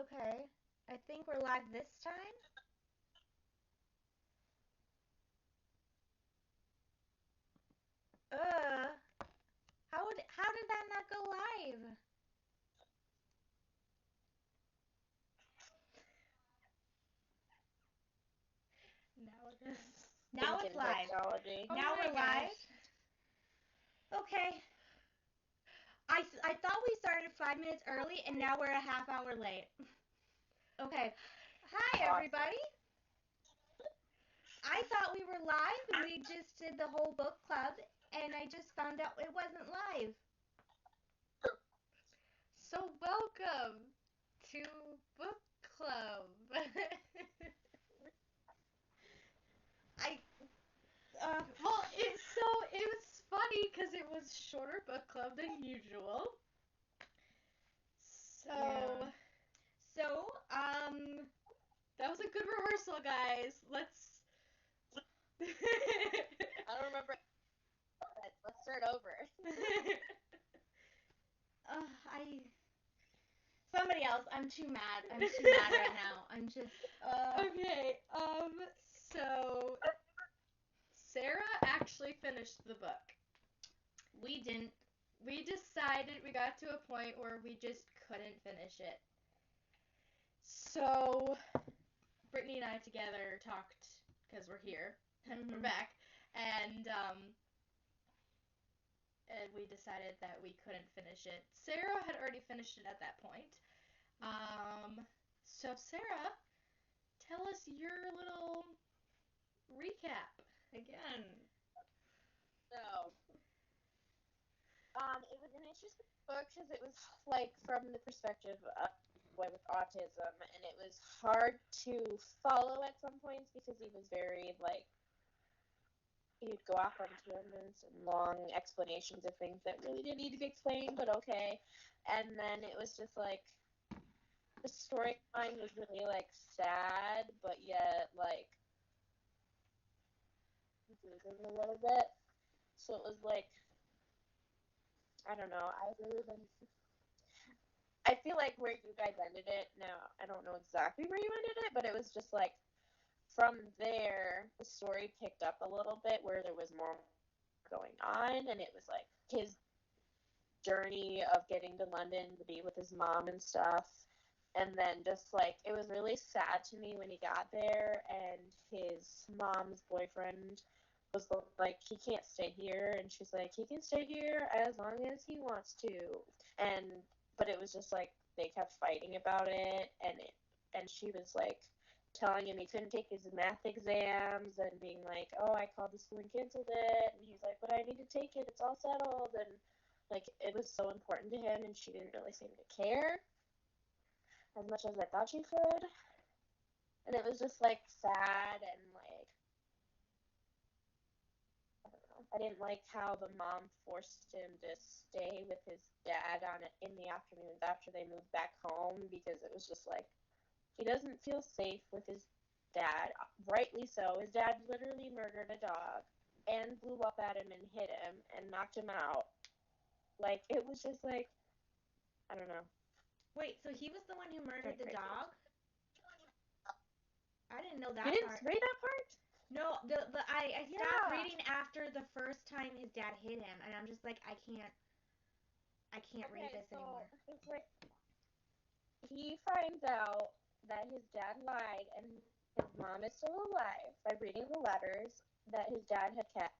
Okay. I think we're live this time. Uh, how did that not go live? Now it is. Now it's Thinking live. technology. Oh Now my we're live. gosh. Okay. I thought we started 5 minutes early, and now we're a half hour late. Okay. Hi, Awesome. everybody. I thought we were live, and we just did the whole book club, and I just found out it wasn't live. So welcome to book club. I Well, it was funny because it was shorter book club than usual. So Yeah. So that was a good rehearsal, guys. Let's. I don't remember. Let's start over. I somebody else. I'm too mad. I'm too mad right now. I'm just Okay. So Sarah actually finished the book. we didn't. We decided we got to a point where we just couldn't finish it. So Brittany and I together talked because we're here. We're back, and we decided that we couldn't finish it. Sarah had already finished it at that point. So Sarah, tell us your little recap. Again. So, it was an interesting book because it was like from the perspective of a boy with autism, and it was hard to follow at some points because he was very like he'd go off on tangents and long explanations of things that really didn't need to be explained, but okay. And then it was just like the storyline was really like sad, but yet like confusing a little bit. So it was like I don't know. I feel like where you guys ended it. Now I don't know exactly where you ended it, but it was just like from there the story picked up a little bit where there was more going on, and it was like his journey of getting to London to be with his mom and stuff. And then just like it was really sad to me when he got there and his mom's boyfriend was like he can't stay here, and she's like he can stay here as long as he wants to. And but it was just like they kept fighting about it, and she was like telling him he couldn't take his math exams and being like, oh, I called the school and canceled it, and he's like, but I need to take it, it's all settled. And like it was so important to him, and she didn't really seem to care as much as I thought she could. And it was just like sad, and like I don't know. I didn't like how the mom forced him to stay with his dad on it in the afternoons after they moved back home, because it was just like he doesn't feel safe with his dad. Rightly so. His dad literally murdered a dog and blew up at him and hit him and knocked him out. Like it was just like I don't know. Wait, so he was the one who murdered the Crazy. dog? I didn't know You that didn't part. read that part? No, I stopped Yeah. reading after the first time his dad hit him, and I'm just like I can't read Okay, this so anymore. it's like he finds out that his dad lied and his mom is still alive by reading the letters that his dad had kept.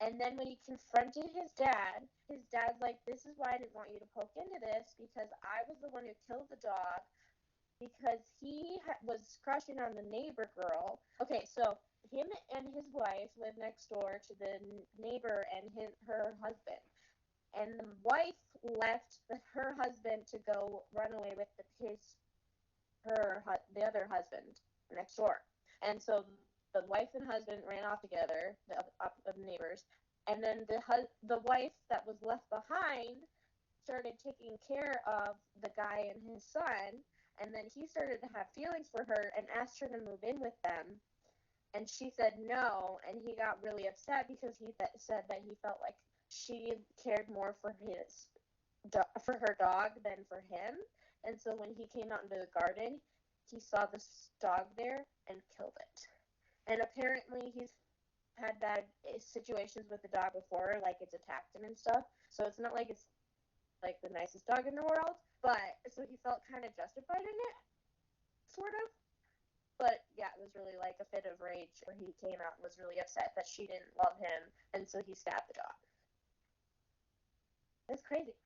And then when he confronted his dad's like, this is why I didn't want you to poke into this, because I was the one who killed the dog because he was crushing on the neighbor girl. Okay, so him and his wife live next door to the neighbor and her husband. And the wife left her husband to go run away with the other husband next door. And so the wife and husband ran off together, the neighbors, and then the wife that was left behind started taking care of the guy and his son, and then he started to have feelings for her and asked her to move in with them, and she said no, and he got really upset because said that he felt like she cared more for her dog than for him, And so when he came out into the garden, he saw this dog there and killed it. And apparently he's had bad situations with the dog before, like it's attacked him and stuff. So it's not like it's like the nicest dog in the world, but so he felt kind of justified in it, sort of. But yeah, it was really like a fit of rage where he came out and was really upset that she didn't love him, and so he stabbed the dog. It's crazy.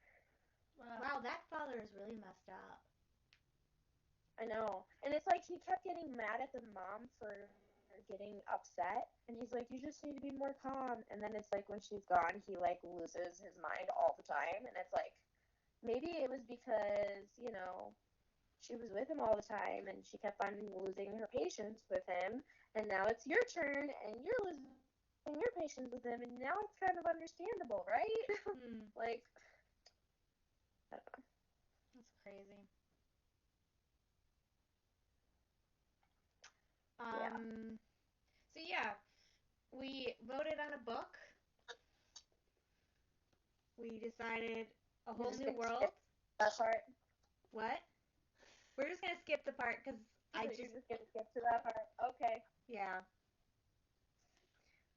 Wow, that father is really messed up. I know. And it's like he kept getting mad at the mom for getting upset. And he's like, you just need to be more calm. And then it's like when she's gone, he like loses his mind all the time. And it's like, maybe it was because, she was with him all the time and she kept on losing her patience with him. And now it's your turn and you're losing your patience with him. And now it's kind of understandable, right? Like, I don't know. That's crazy. Yeah. So yeah, we voted on a book. We decided a whole new world. That part. What? We're just gonna skip the part because You're just gonna skip to that part. Okay. Yeah.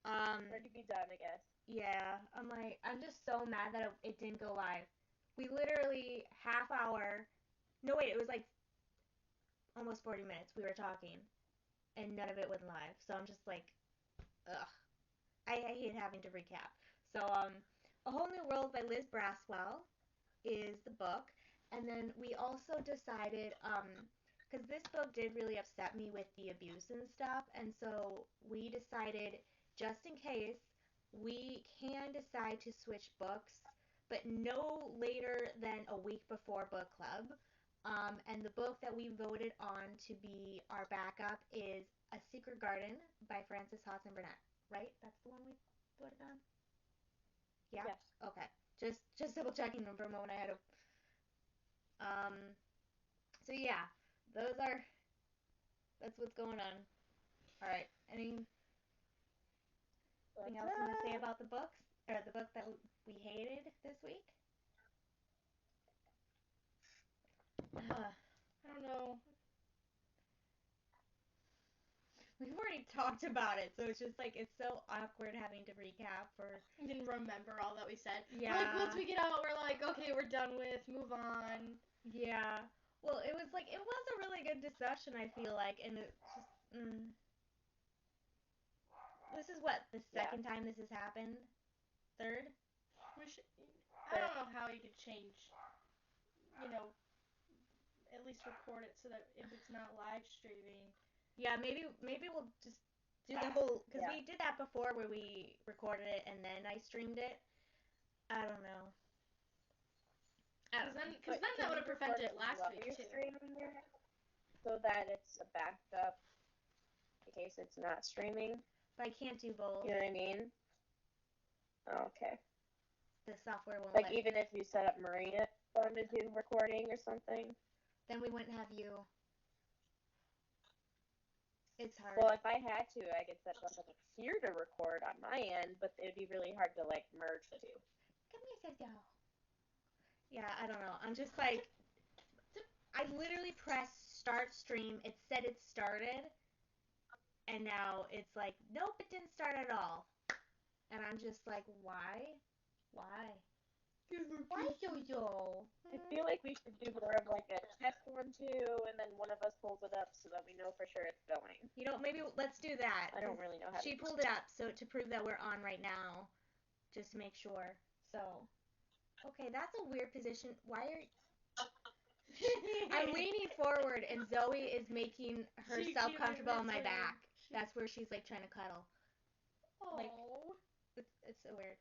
Ready to be done, I guess. Yeah. I'm just so mad that it didn't go live. We literally half hour. No wait, it was like almost 40 minutes. We were talking, and none of it went live. So I'm just like, ugh. I hate having to recap. So A Whole New World by Liz Braswell is the book, and then we also decided because this book did really upset me with the abuse and stuff, and so we decided just in case we can decide to switch books, but no later than a week before book club. And the book that we voted on to be our backup is A Secret Garden by Frances Hodgson Burnett. Right? That's the one we voted on? Yeah? Yes. Okay. Just double checking them for a moment. I had a so yeah, that's what's going on. All right. Anything else you want to say about the books or the book that we hated this week? I don't know. We've already talked about it, so it's just like it's so awkward having to recap for. I didn't remember all that we said. Yeah. Like once we get out, we're like, okay, we're done with. Move on. Yeah. Well, it was a really good discussion. I feel like, and it's just. This is what the second time this has happened. Third. I don't know how you could change. At least record it so that if it's not live streaming. Yeah, maybe we'll just do the whole because we did that before where we recorded it and then I streamed it. I don't know. Because then that would have prevented it last week too. So that it's a backup in case it's not streaming. But I can't do both. You know what I mean? Oh, okay. The software won't. Like even if you set up Marina to do recording or something. Then we wouldn't have you. It's hard. Well, if I had to, I could set something here to record on my end, but it'd be really hard to like merge the two. Yeah, I don't know. I'm just like, I literally pressed start stream. It said it started, and now it's like, nope, it didn't start at all. And I'm just like, why? Why, yo-yo? I feel like we should do more of like a test one too, and then one of us pulls it up so that we know for sure it's going. You know, maybe let's do that. I don't really know how. She pulled it up so to prove that we're on right now, just to make sure. So, okay, that's a weird position. Why are I'm leaning forward and Zoe is making herself comfortable on my back. That's where she's like trying to cuddle. Oh. Like, it's so weird.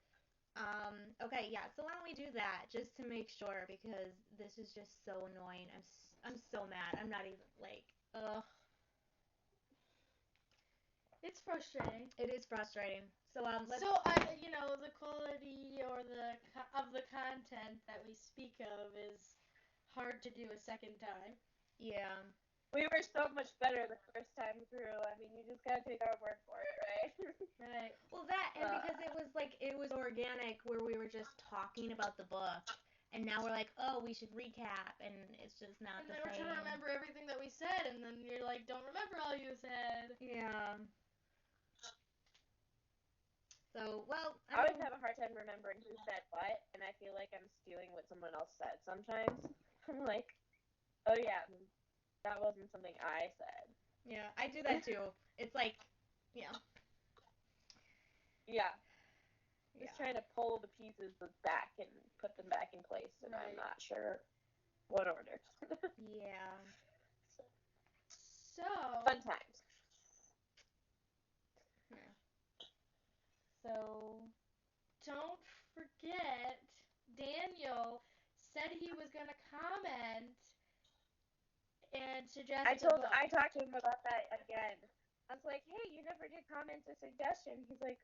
Okay, yeah. So why don't we do that just to make sure because this is just so annoying. I'm so mad. I'm not even like, ugh. It's frustrating. It is frustrating. So let's. So the quality or of the content that we speak of is hard to do a second time. Yeah. We were so much better the first time through. I mean, you just gotta take our word for it, right? Right. Well, that and because it was organic where we were just talking about the book and now we're like, oh, we should recap, and it's just not And the then we're same. trying to remember everything that we said, and then you're like, don't remember all you said. Yeah. So, well, I always have a hard time remembering who said what, and I feel like I'm stealing what someone else said sometimes. I'm like, oh yeah, that wasn't something I said. Yeah, I do that too. It's like, yeah. Yeah. Yeah. Just trying to pull the pieces back and put them back in place, and I'm Right. not sure what order. Yeah. So, Fun times. Yeah. So, don't forget, Daniel said he was going to comment and suggest I a book. talked to him about that again. I was like, hey, you never did comment a suggestion. He's like,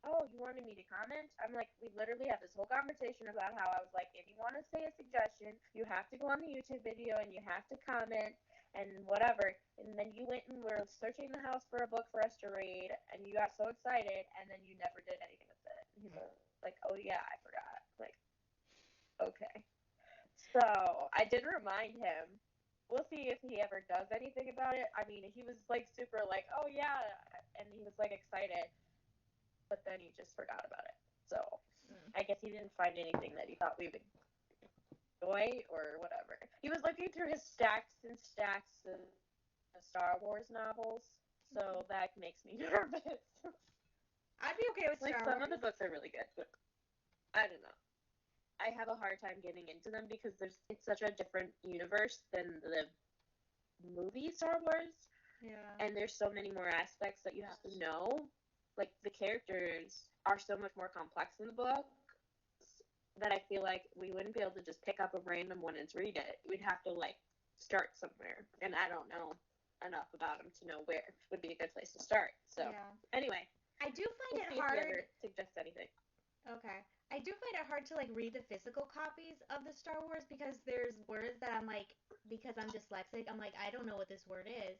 oh, you wanted me to comment? I'm like, we literally had this whole conversation about how I was like, if you want to say a suggestion, you have to go on the YouTube video and you have to comment and whatever. And then you went and were searching the house for a book for us to read, and you got so excited, and then you never did anything with it. And he's like, oh yeah, I forgot. Like, okay. So I did remind him. We'll see if he ever does anything about it. I mean, he was like super like, oh yeah, and he was like excited, but then he just forgot about it. So I guess he didn't find anything that he thought we would enjoy or whatever. He was looking through his stacks and stacks of Star Wars novels, so that makes me nervous. I'd be okay with like Star some Wars. of the books are really good, but I don't know. I have a hard time getting into them because it's such a different universe than the movie Star Wars. Yeah. And there's so many more aspects that you have to know. Like the characters are so much more complex in the book that I feel like we wouldn't be able to just pick up a random one and read it. We'd have to like start somewhere, and I don't know enough about them to know where would be a good place to start. So Yeah. anyway, I do find we'll it see hard. if he ever suggests anything. Okay. I do find it hard to like read the physical copies of the Star Wars because there's words that I'm like, because I'm dyslexic, I'm like, I don't know what this word is.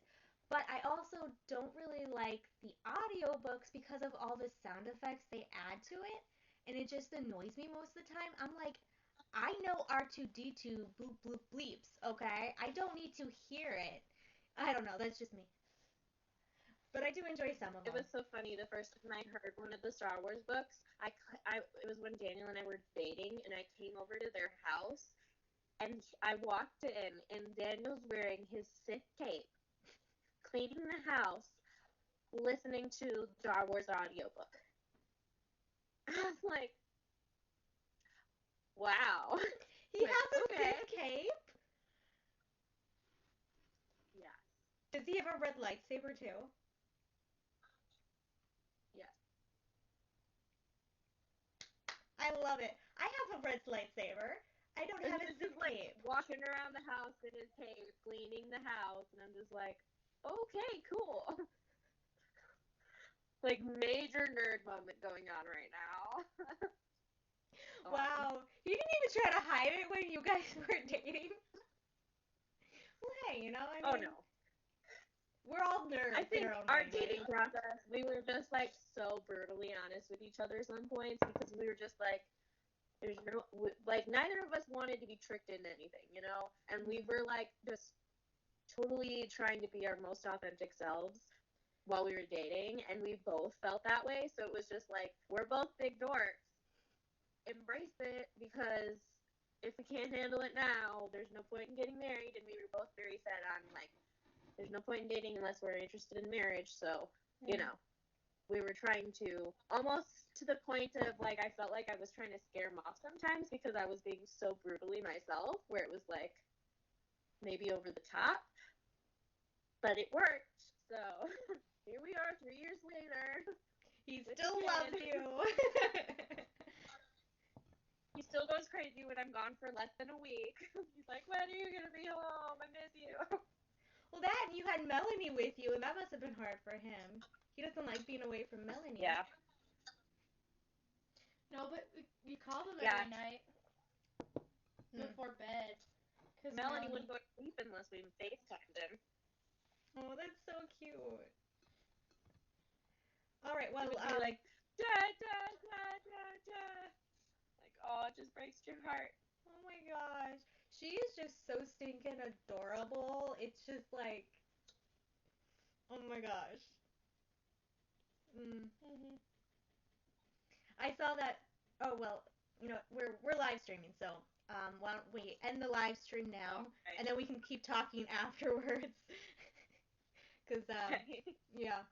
But I also don't really like the audiobooks because of all the sound effects they add to it. And it just annoys me most of the time. I'm like, I know R2D2 bloop bloop bleeps, okay? I don't need to hear it. I don't know, that's just me. But I do enjoy some of It them. was so funny. The first time I heard one of the Star Wars books, it was when Daniel and I were dating, and I came over to their house, and I walked in, and Daniel's wearing his Sith cape, cleaning the house, listening to Star Wars audiobook. I was like, wow. He like, has a okay. Sith cape? Yeah. Does he have a red lightsaber too? Yes. I love it. I have a red lightsaber. I don't And have he a was Sith just like cape. walking around the house in his cape, cleaning the house, and I'm just like, okay, cool. like major nerd moment going on right now. Wow. You didn't even try to hide it when you guys were dating? Well, hey, you know, I mean, Oh no. we're all nerds I think in our own our way, dating right? process, we were just like so brutally honest with each other some points because we were just like, there's no, like neither of us wanted to be tricked into anything, you know? And we were like just totally trying to be our most authentic selves while we were dating, and we both felt that way. So it was just like, we're both big dorks. Embrace it because if we can't handle it now, there's no point in getting married. And we were both very set on like, there's no point in dating unless we're interested in marriage. So, you know, we were trying to almost to the point of like, I felt like I was trying to scare him off sometimes because I was being so brutally myself, where it was like maybe over the top, but it worked. So here we are 3 years later. He still loves you. He still goes crazy when I'm gone for less than a week. He's like, when are you going to be home? I miss you. Well, that and you had Melanie with you, and that must have been hard for him. He doesn't like being away from Melanie. Yeah. No, but you called him Yeah. every night before bed. Cause Melanie wouldn't go to sleep unless we FaceTimed him. Oh, that's so cute. All right, well, He would be like, da, da, da, da, da. Like, oh, it just breaks your heart. Oh my my gosh. She is just so stinking adorable. It's just like, oh my gosh. Mm-hmm. I saw that. Oh well, we're live streaming, so why don't we end the live stream now, Okay. and then we can keep talking afterwards. Cause yeah.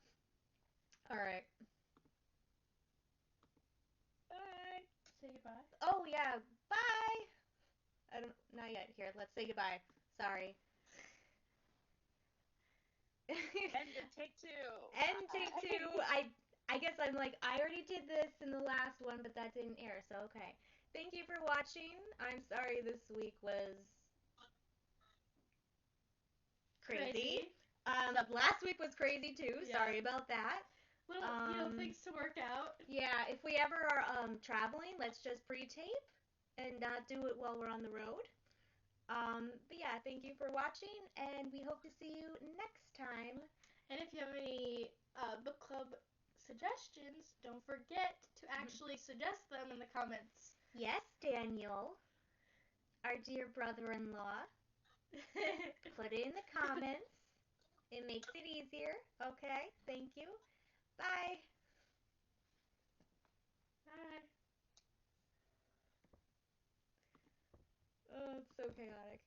All right. Bye. Say goodbye. Oh yeah. Bye. I don't. Not yet. Here, let's say goodbye. Sorry. End of take two. And take two. I guess I'm like I already did this in the last one, but that didn't air. So okay. Thank you for watching. I'm sorry this week was crazy. Last week was crazy too. Yeah. Sorry about that. Little things to work out. Yeah, if we ever are traveling, let's just pre-tape and not do it while we're on the road. But yeah, thank you for watching, and we hope to see you next time. And if you have any book club suggestions, don't forget to actually suggest them in the comments. Yes, Daniel, our dear brother-in-law. Put it in the comments. It makes it easier. Okay, thank you. Bye. Bye. Oh, it's so chaotic.